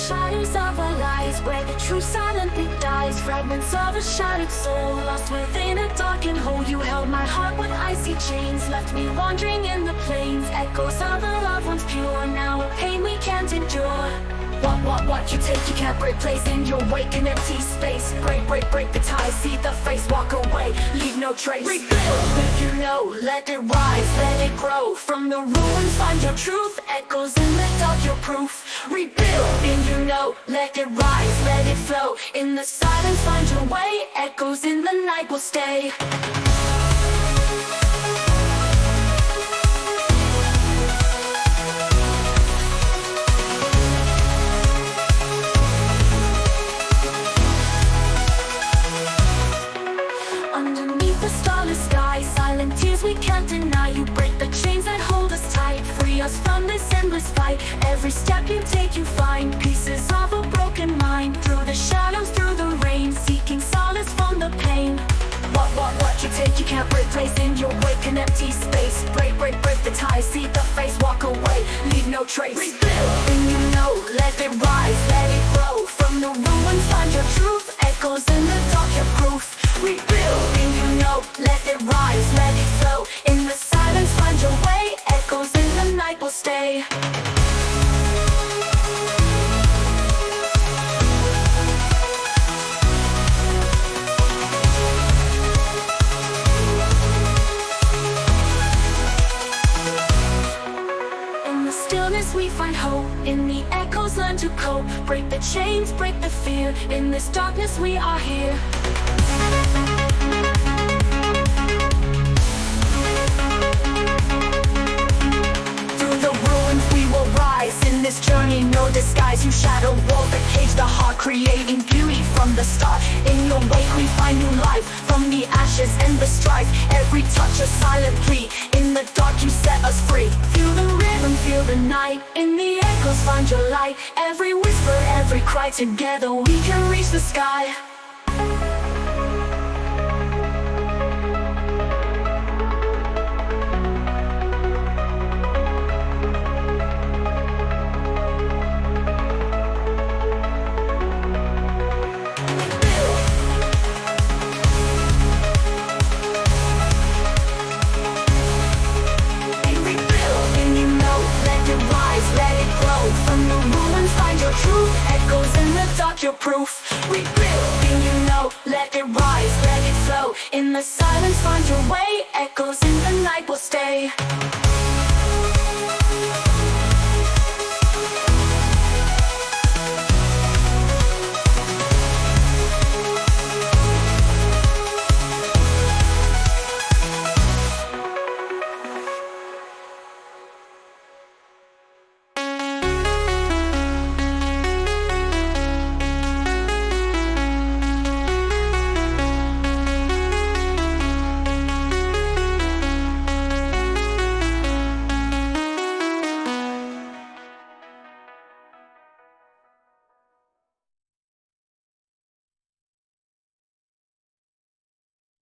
shadows of our lies, where the truth silently dies. Fragments of a shattered soul, lost within a darkened hole. You held my heart with icy chains, left me wandering in the plains. Echoes of a love once pure, now a pain we can't endure. What you take, you can't replace. In your wake, an empty space. Break the ties, see the face, walk away, leave no trace. Rebuild, if you know, let it rise, let it grow. From the ruins, find your truth. Echoes in the dark, your proof. Rebuild, and you know, let it rise, let it flow. In the silence, find your way. Echoes in the night will stay. We can't deny. You break the chains that hold us tight, free us from this endless fight. Every step you take, you find pieces of a broken mind. Through the shadows, through the rain, seeking solace from the pain. What you take, you can't replace. In your wake, an empty space. Break the ties, see the face, walk away, leave no trace. Rebuild, and you know, let it rise, let it grow. From the ruins, find your truth. Echoes in the dark, your proof. Rebuild, and you know, let it rise, let it flow. In the silence, find your way. Echoes in the night will stay. In the stillness we find hope, in the echoes learn to cope. Break the chains, break the fear, in this darkness we are here. Through the ruins we will rise, in this journey no disguise. You shadow walls that cage the heart, creating beauty from the start. In your wake we find new life, from the ashes and the strife. Every touch a silent plea, in the dark you set us free. Feel the rhythm, feel the night, in the echoes find your light. Every whisper, every cry, together we can reach the sky. Your proof. Rebuild, and you know, let it rise, let it flow. In the silence, find your way. Echoes in the night will stay.